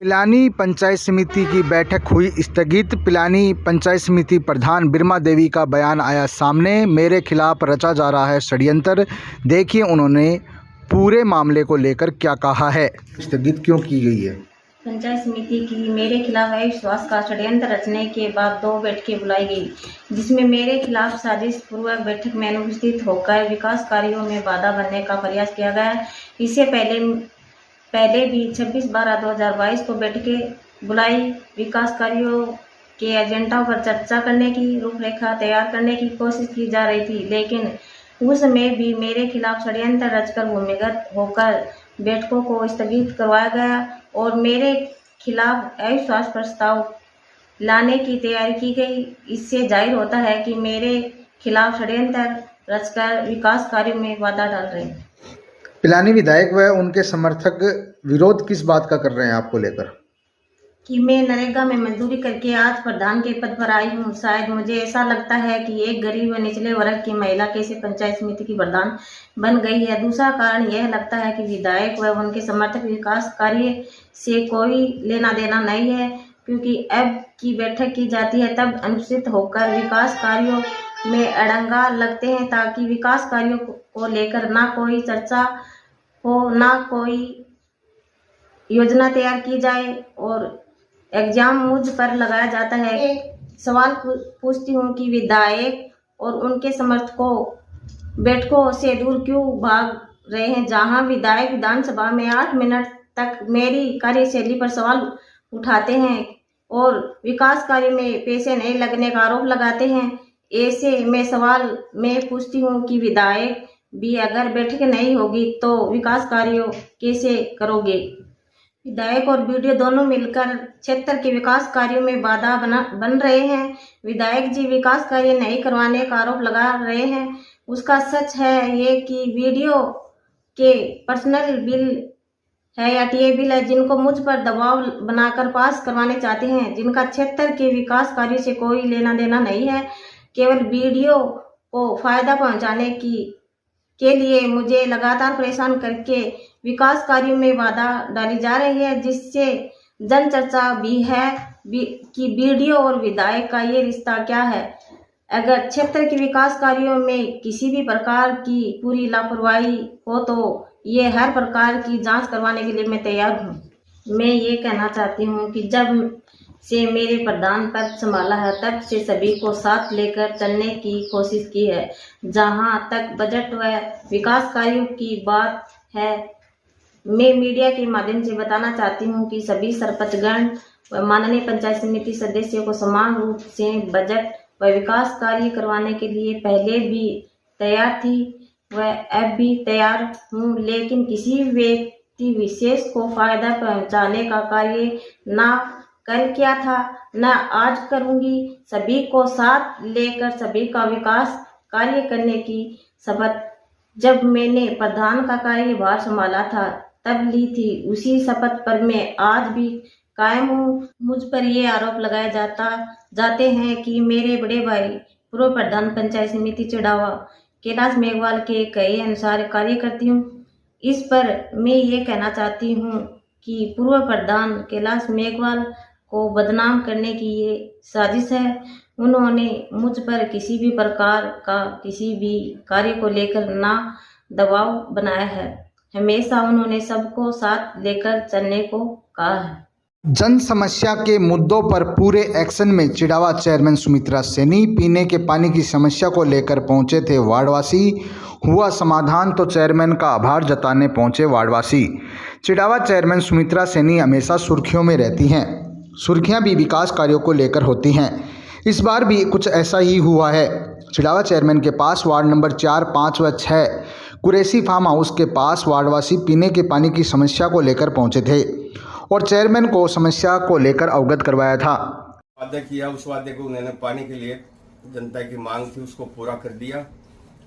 पिलानी पंचायत समिति की बैठक हुई स्थगित। पिलानी पंचायत समिति प्रधान बिरमा देवी का बयान आया सामने। मेरे खिलाफ रचा जा रहा है षड्यंत्र। देखिए उन्होंने पूरे मामले को लेकर क्या कहा है। स्थगित क्यों की गई है? पंचायत समिति की मेरे खिलाफ अविश्वास का षड्यंत्र रचने के बाद 2 बैठकें बुलाई गई, जिसमें मेरे खिलाफ साजिश पूर्वक बैठक में अनुपस्थित होकर विकास कार्यों में बाधा बनने का प्रयास किया गया। इससे पहले भी 26/12/2022 को बैठकें बुलाई। विकास कार्यों के एजेंडा पर चर्चा करने की रूपरेखा तैयार करने की कोशिश की जा रही थी, लेकिन उस समय भी मेरे खिलाफ षड्यंत्र रचकर भूमिगत होकर बैठकों को स्थगित करवाया गया और मेरे खिलाफ अविश्वास प्रस्ताव लाने की तैयारी की गई। इससे जाहिर होता है कि मेरे खिलाफ षड्यंत्र रचकर विकास कार्यों में बाधा डाल रहे हैं। पिलानी विधायक व उनके समर्थक विरोध किस बात का कर रहे हैं आपको लेकर? कि मैं नरेगा में मजदूरी करके आज प्रधान के पद पर आई हूँ। शायद मुझे ऐसा लगता है कि एक गरीब व निचले वर्ग की महिला कैसे पंचायत समिति की प्रधान बन गई है। दूसरा कारण यह लगता है कि विधायक व उनके समर्थक विकास कार्य से कोई लेना देना नहीं है, क्योंकि अब की बैठक की जाती है तब अनुपस्थित होकर विकास कार्यों में अड़ंगा लगते हैं, ताकि विकास कार्यों को लेकर ना कोई चर्चा हो, ना कोई योजना तैयार की जाए और एग्जाम मुझ पर लगाया जाता है। सवाल पूछती हूँ कि विधायक और उनके समर्थकों बैठकों से दूर क्यों भाग रहे हैं, जहां विधायक विधानसभा में 8 मिनट तक मेरी कार्यशैली पर सवाल उठाते हैं और विकास कार्य में पैसे नहीं लगने का आरोप लगाते हैं। ऐसे में सवाल मैं पूछती हूँ कि विधायक भी अगर बैठक नहीं होगी तो विकास कार्यों कैसे करोगे? विधायक और बीडीओ दोनों मिलकर क्षेत्र के विकास कार्यों में बाधा बन रहे हैं। विधायक जी विकास कार्य नहीं करवाने का आरोप लगा रहे हैं। उसका सच है ये कि बीडीओ के पर्सनल बिल है या टीए बिल है, जिनको मुझ पर दबाव बनाकर पास करवाने चाहते हैं, जिनका क्षेत्र के विकास कार्य से कोई लेना देना नहीं है। केवल बीडीओ को फायदा पहुंचाने के लिए मुझे लगातार परेशान करके विकास कार्यों में बाधा डाली जा रही है, जिससे जन चर्चा भी है कि बीडीओ और विधायक का ये रिश्ता क्या है। अगर क्षेत्र के विकास कार्यों में किसी भी प्रकार की पूरी लापरवाही हो तो ये हर प्रकार की जांच करवाने के लिए मैं तैयार हूँ। मैं ये कहना चाहती हूँ कि जब से मेरे प्रधान पद संभाला है तब से सभी को साथ लेकर चलने की कोशिश की है। जहां तक बजट व विकास कार्यों की बात है, मैं मीडिया के माध्यम से बताना चाहती हूं कि सभी सरपंचगण व माननीय पंचायत समिति सदस्यों को समान रूप से बजट व विकास कार्य करवाने के लिए पहले भी तैयार थी व अब भी तैयार हूं, लेकिन किसी व्यक्ति विशेष को फायदा पहुंचाने का कार्य ना कल किया था न आज करूंगी। सभी को साथ लेकर सभी का विकास कार्य करने की शपथ जब मैंने प्रधान का कार्यभार संभाला था तब ली थी। उसी शपथ पर मैं आज भी कायम हूँ। मुझ पर ये आरोप लगाए जाते हैं कि मेरे बड़े भाई पूर्व प्रधान पंचायत समिति चिड़ावा कैलाश मेघवाल के कहे अनुसार कार्य करती हूँ। इस पर मैं ये कहना चाहती हूँ कि पूर्व प्रधान कैलाश मेघवाल को बदनाम करने की ये साजिश है। उन्होंने मुझ पर किसी भी प्रकार का किसी भी कार्य को लेकर ना दबाव बनाया है। हमेशा उन्होंने सबको साथ लेकर चलने को कहा है। जन समस्या के मुद्दों पर पूरे एक्शन में चिड़ावा चेयरमैन सुमित्रा सैनी पीने के पानी की समस्या को लेकर पहुंचे थे वार्डवासी। हुआ समाधान तो चेयरमैन का आभार जताने पहुंचे वार्डवासी। चिड़ावा चेयरमैन सुमित्रा सैनी हमेशा सुर्खियों में रहती हैं। सुर्खियां भी विकास कार्यों को लेकर होती हैं। इस बार भी कुछ ऐसा ही हुआ है। चिड़ावा चेयरमैन के पास वार्ड नंबर 4, 5 व 6 कुरैशी फार्म हाउस के पास वार्डवासी पीने के पानी की समस्या को लेकर पहुंचे थे और चेयरमैन को समस्या को लेकर अवगत करवाया था। वादा किया, उस वादे को उन्होंने पाने के लिए जनता की मांग थी उसको पूरा कर दिया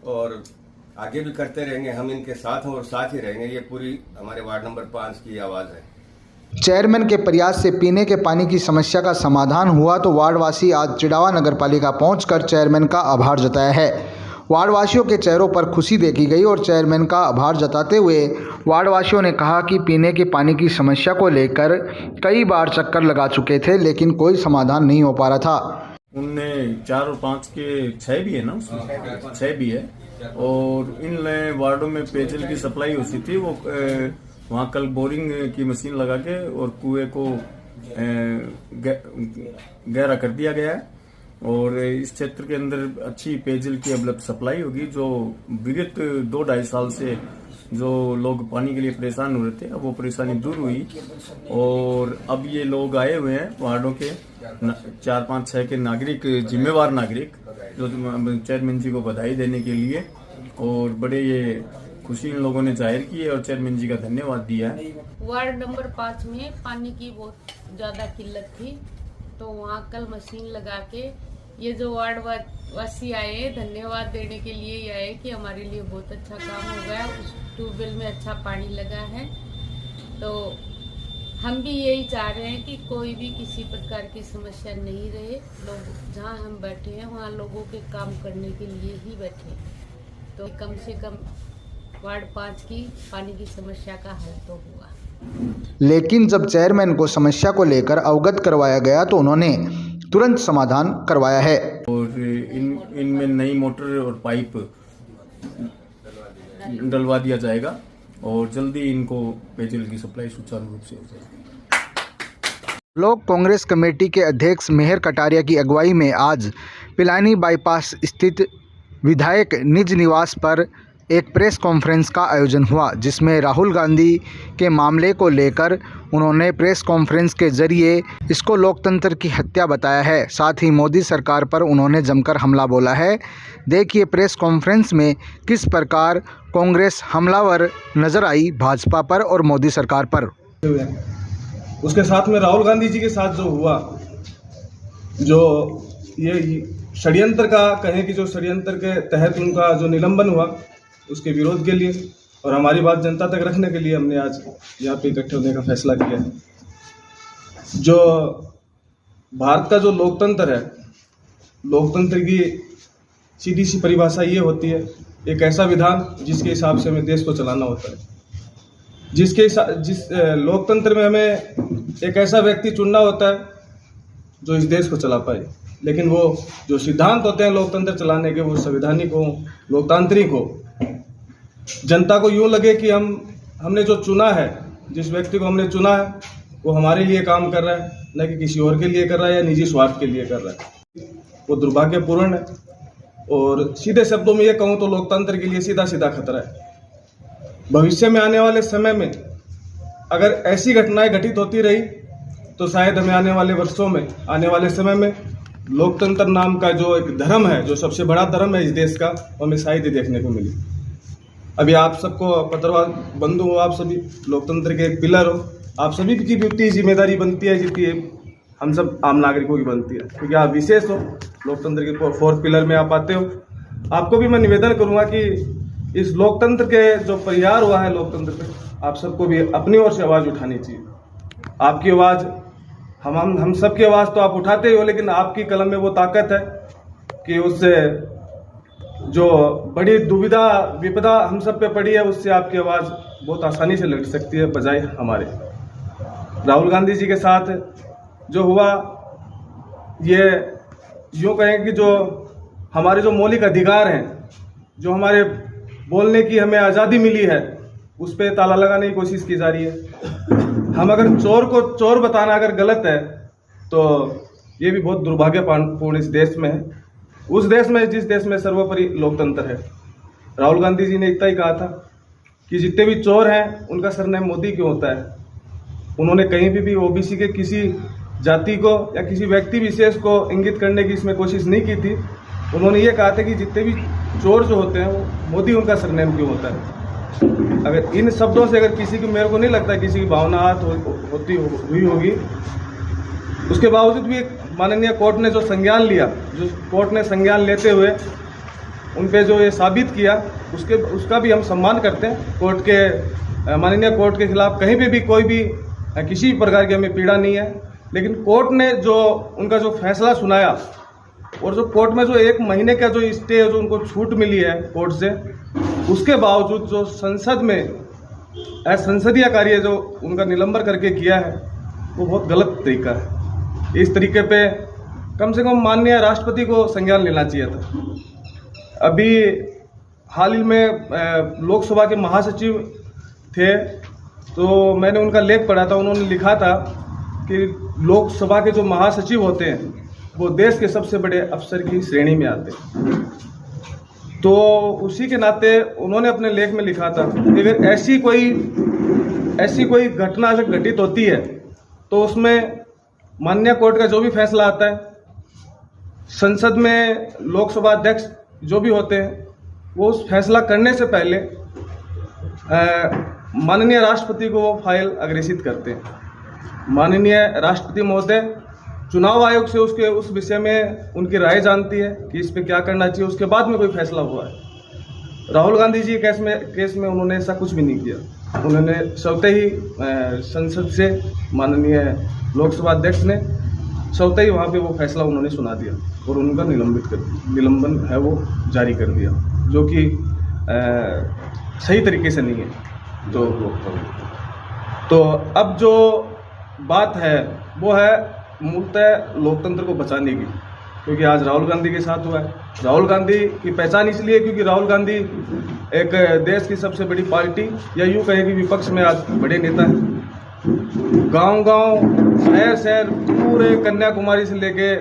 और आगे भी करते रहेंगे। हम इनके साथ हैं और साथ ही रहेंगे। ये पूरी हमारे वार्ड नंबर 5 की आवाज़ है। चेयरमैन के प्रयास से पीने के पानी की समस्या का समाधान हुआ तो वार्डवासी आज चिड़ावा नगर पालिका पहुंचकर चेयरमैन का आभार जताया है। वार्डवासियों के चेहरों पर खुशी देखी गई और चेयरमैन का आभार जताते हुए वार्डवासियों ने कहा कि पीने के पानी की समस्या को लेकर कई बार चक्कर लगा चुके थे लेकिन कोई समाधान नहीं हो पा रहा था। उनने 4 और 5 के 6 भी है ना, उसमें 6 भी है। और इन वार्डों में पेयजल की सप्लाई होती थी, वो वहाँ कल बोरिंग की मशीन लगा के और कुएं को गहरा कर दिया गया है और इस क्षेत्र के अंदर अच्छी पेयजल की अब सप्लाई होगी। जो विगत 2-2.5 साल से जो लोग पानी के लिए परेशान हो रहे थे, अब वो परेशानी दूर हुई और अब ये लोग आए हुए हैं वार्डों के 4, 5, 6 के नागरिक, जिम्मेवार नागरिक, जो चेयरमैन जी को बधाई देने के लिए और बड़े ये खुशी इन लोगों ने जाहिर की है और चेयरमैन जी का धन्यवाद दिया है। वार्ड नंबर 5 में पानी की बहुत ज़्यादा किल्लत थी, तो वहाँ कल मशीन लगा के ये जो वार्ड वासी आए धन्यवाद देने के लिए ये आए कि हमारे लिए बहुत अच्छा काम हो गया, उस ट्यूबवेल में अच्छा पानी लगा है। तो हम भी यही चाह रहे हैं कि कोई भी किसी प्रकार की समस्या नहीं रहे, लोग जहाँ हम बैठे हैं वहाँ लोगों के काम करने के लिए ही बैठे, तो कम से कम वार्ड 5 की पानी की समस्या का हल तो हुआ। लेकिन जब चेयरमैन को समस्या को लेकर अवगत करवाया गया तो उन्होंने तुरंत समाधान करवाया है और इनमें नई मोटर और पाइप डलवा दिया जाएगा और जल्दी इनको पेयजल की सप्लाई सुचारू रूप से हो जाएगी। ब्लॉक कांग्रेस कमेटी के अध्यक्ष मेहर कटारिया की अगुवाई में आज पिलानी बाईपास स्थित विधायक निज निवास पर एक प्रेस कॉन्फ्रेंस का आयोजन हुआ, जिसमें राहुल गांधी के मामले को लेकर उन्होंने प्रेस कॉन्फ्रेंस के जरिए इसको लोकतंत्र की हत्या बताया है। साथ ही मोदी सरकार पर उन्होंने जमकर हमला बोला है। देखिए प्रेस कॉन्फ्रेंस में किस प्रकार कांग्रेस हमलावर नजर आई भाजपा पर और मोदी सरकार पर। उसके साथ में राहुल गांधी जी के साथ जो हुआ, जो ये षड्यंत्र का कहें कि जो षड्यंत्र के तहत उनका जो निलंबन हुआ, उसके विरोध के लिए और हमारी बात जनता तक रखने के लिए हमने आज यहाँ पे इकट्ठे होने का फैसला किया है। जो भारत का जो लोकतंत्र है, लोकतंत्र की सीधी सी परिभाषा ये होती है, एक ऐसा विधान जिसके हिसाब से हमें देश को चलाना होता है, जिस लोकतंत्र में हमें एक ऐसा व्यक्ति चुनना होता है जो इस देश को चला पाए। लेकिन वो जो सिद्धांत होते हैं लोकतंत्र चलाने के, वो संवैधानिक हो, लोकतांत्रिक हो, जनता को यूँ लगे कि हमने जो चुना है, जिस व्यक्ति को हमने चुना है वो हमारे लिए काम कर रहा है, न कि किसी और के लिए कर रहा है या निजी स्वार्थ के लिए कर रहा है, वो दुर्भाग्यपूर्ण है। और सीधे शब्दों में ये कहूँ तो लोकतंत्र के लिए सीधा सीधा खतरा है। भविष्य में आने वाले समय में अगर ऐसी घटनाएं घटित होती रही तो शायद हमें आने वाले वर्षों में, आने वाले समय में लोकतंत्र नाम का जो एक धर्म है, जो सबसे बड़ा धर्म है इस देश का, वो हमें शायद ही देखने को मिली। अभी आप सबको पत्रकार बंधु हो, आप सभी लोकतंत्र के एक पिलर हो, आप सभी की भी उतनी जिम्मेदारी बनती है जितनी हम सब आम नागरिकों की बनती है, क्योंकि आप विशेष हो, लोकतंत्र के 4th पिलर में आप आते हो। आपको भी मैं निवेदन करूँगा कि इस लोकतंत्र के जो परिहार हुआ है लोकतंत्र पे, आप सबको भी अपनी ओर से आवाज़ उठानी चाहिए। आपकी आवाज़, हम सबकी आवाज़ तो आप उठाते ही हो, लेकिन आपकी कलम में वो ताकत है कि उससे जो बड़ी दुविधा विपदा हम सब पे पड़ी है, उससे आपकी आवाज़ बहुत आसानी से लग सकती है, बजाय हमारे। राहुल गांधी जी के साथ जो हुआ, ये यूँ कहें कि जो हमारे जो मौलिक अधिकार हैं, जो हमारे बोलने की हमें आज़ादी मिली है, उस पर ताला लगाने की कोशिश की जा रही है। हम अगर चोर को चोर बताना अगर गलत है तो ये भी बहुत दुर्भाग्यपूर्ण इस देश में है, उस देश में जिस देश में सर्वोपरि लोकतंत्र है। राहुल गांधी जी ने इतना ही कहा था कि जितने भी चोर हैं उनका सरनेम मोदी क्यों होता है। उन्होंने कहीं भी ओबीसी के किसी जाति को या किसी व्यक्ति विशेष को इंगित करने की इसमें कोशिश नहीं की थी। उन्होंने ये कहा था कि जितने भी चोर जो होते हैं वो मोदी उनका सरनेम क्यों होता है। अगर इन शब्दों से अगर किसी की, मेरे को नहीं लगता किसी की भावना आहत हुई होगी, उसके बावजूद भी माननीय कोर्ट ने जो संज्ञान लिया, जो कोर्ट ने संज्ञान लेते हुए उन पे जो ये साबित किया, उसका भी हम सम्मान करते हैं। कोर्ट के, माननीय कोर्ट के खिलाफ कहीं पे भी कोई भी किसी प्रकार की हमें पीड़ा नहीं है, लेकिन कोर्ट ने जो उनका जो फैसला सुनाया और जो कोर्ट में जो 1 महीने का जो स्टे है, जो उनको छूट मिली है कोर्ट से, उसके बावजूद जो संसद में असंसदीय कार्य जो उनका निलंबन करके किया है, वो बहुत गलत तरीका है। इस तरीके पे कम से कम माननीय राष्ट्रपति को संज्ञान लेना चाहिए था। अभी हाल ही में लोकसभा के महासचिव थे, तो मैंने उनका लेख पढ़ा था। उन्होंने लिखा था कि लोकसभा के जो महासचिव होते हैं वो देश के सबसे बड़े अफसर की श्रेणी में आते हैं। तो उसी के नाते उन्होंने अपने लेख में लिखा था कि अगर ऐसी कोई घटना अगर घटित होती है तो उसमें माननीय कोर्ट का जो भी फैसला आता है, संसद में लोकसभा अध्यक्ष जो भी होते हैं, वो उस फैसला करने से पहले माननीय राष्ट्रपति को वो फाइल अग्रेसित करते हैं। माननीय राष्ट्रपति महोदय चुनाव आयोग से उस विषय में उनकी राय जानती है कि इस पे क्या करना चाहिए, उसके बाद में कोई फैसला हुआ है। राहुल गांधी जी के केस में उन्होंने ऐसा कुछ भी नहीं किया। उन्होंने स्वतः ही संसद से माननीय लोकसभा अध्यक्ष ने स्वतः ही वहाँ पे वो फैसला उन्होंने सुना दिया और उनका निलंबन है वो जारी कर दिया, जो कि सही तरीके से नहीं है। तो अब जो बात है वो है मूलतः लोकतंत्र को बचाने की, क्योंकि आज राहुल गांधी के साथ हुआ है। राहुल गांधी की पहचान इसलिए क्योंकि राहुल गांधी एक देश की सबसे बड़ी पार्टी, या यूँ कहें कि विपक्ष में आज बड़े नेता हैं। गांव-गांव, शहर-शहर, पूरे कन्याकुमारी से लेके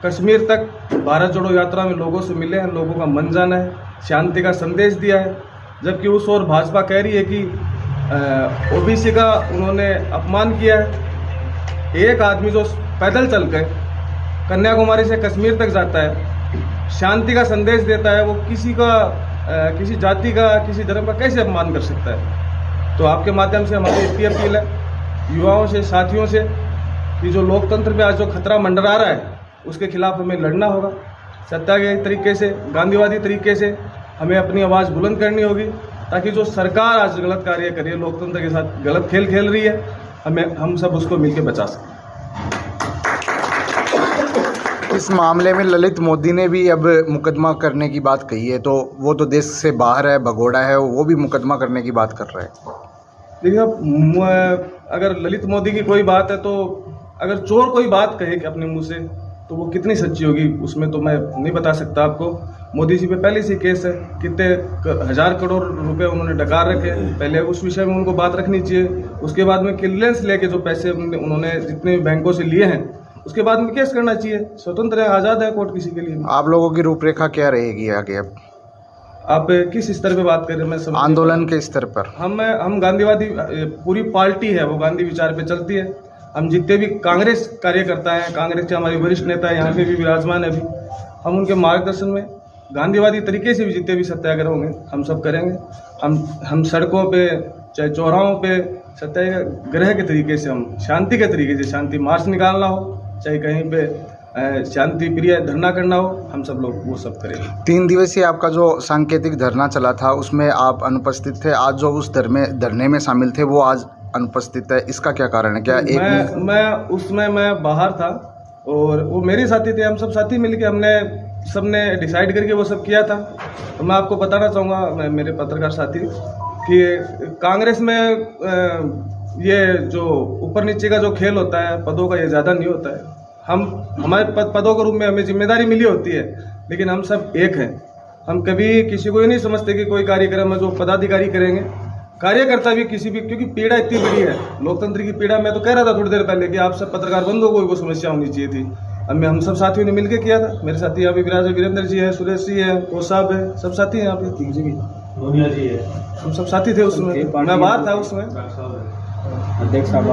कश्मीर तक भारत जोड़ो यात्रा में लोगों से मिले हैं, लोगों का मन जाना है, शांति का संदेश दिया है। जबकि उस ओर भाजपा कह रही है कि ओबीसी का उन्होंने अपमान किया है। एक आदमी जो पैदल चल कर कन्याकुमारी से कश्मीर तक जाता है, शांति का संदेश देता है, वो किसी जाति का, किसी धर्म का कैसे अपमान कर सकता है। तो आपके माध्यम से हमारी इतनी अपील है युवाओं से, साथियों से, कि जो लोकतंत्र पे आज जो खतरा मंडरा रहा है उसके खिलाफ हमें लड़ना होगा। सत्याग्रही तरीके से, गांधीवादी तरीके से हमें अपनी आवाज़ बुलंद करनी होगी, ताकि जो सरकार आज गलत कार्य कर रही है, लोकतंत्र के साथ गलत खेल खेल रही है, हम सब उसको मिलकर बचा सकें। इस मामले में ललित मोदी ने भी अब मुकदमा करने की बात कही है, तो वो तो देश से बाहर है, भगोड़ा है, वो भी मुकदमा करने की बात कर रहे हैं। देखिए, अगर ललित मोदी की कोई बात है, तो अगर चोर कोई बात कहे कि अपने मुंह से, तो वो कितनी सच्ची होगी उसमें तो मैं नहीं बता सकता आपको। मोदी जी पे पहले से केस है, कितने 1000 करोड़ रुपए उन्होंने डकार रखे, पहले उस विषय में उनको बात रखनी चाहिए। उसके बाद में क्लियरेंस लेके जो पैसे उन्होंने जितने बैंकों से लिए हैं, उसके बाद में केस करना चाहिए। स्वतंत्र है, आज़ाद है कोर्ट किसी के लिए। आप लोगों की रूपरेखा क्या रहेगी आगे? अब आप किस स्तर पे बात कर रहे हैं? मैं आंदोलन के स्तर पर। हम गांधीवादी, पूरी पार्टी है वो गांधी विचार पे चलती है। हम जितने भी कांग्रेस कार्यकर्ता हैं, कांग्रेस के हमारे वरिष्ठ नेता यहाँ पे भी विराजमान है अभी, हम उनके मार्गदर्शन में गांधीवादी तरीके से भी जितने भी सत्याग्रह होंगे हम सब करेंगे। हम सड़कों पे, चाहे चौराहों पे सत्याग्रह के तरीके से, हम शांति के तरीके से, शांति मार्च निकालना हो, चाहे कहीं पे शांति प्रिय धरना करना हो, हम सब लोग वो सब करेंगे। 3 दिवसीय आपका जो सांकेतिक धरना चला था उसमें आप अनुपस्थित थे। आज जो उस धरने में शामिल थे वो आज अनुपस्थित है, इसका क्या कारण है? क्या मैं बाहर था और वो मेरे साथी थे, हम सब साथी मिलके सबने डिसाइड करके वो सब किया था। तो मैं आपको बताना चाहूँगा, मेरे पत्रकार साथी, कि कांग्रेस में ये जो ऊपर नीचे का जो खेल होता है पदों का, ये ज़्यादा नहीं होता है। हमारे पदों के रूप में हमें जिम्मेदारी मिली होती है, लेकिन हम सब एक हैं। हम कभी किसी को ये नहीं समझते कि कोई कार्यक्रम है जो पदाधिकारी करेंगे, कार्यकर्ता भी किसी भी, क्योंकि पीड़ा इतनी बड़ी है लोकतंत्र की पीड़ा। मैं तो कह रहा था थोड़ी देर पहले कि आप सब पत्रकार बंद हो, कोई समस्या होनी चाहिए थी। हम सब साथियों ने मिलकर किया था। मेरे साथी यहाँ पे वीरेंद्र जी है, सुरेश जी है, ओ साहब है, सब साथी हैं यहाँ पे, दुनिया जी है, हम सब साथी थे उसमें। मैं बाहर था उसमें, अध्यक्ष साहब।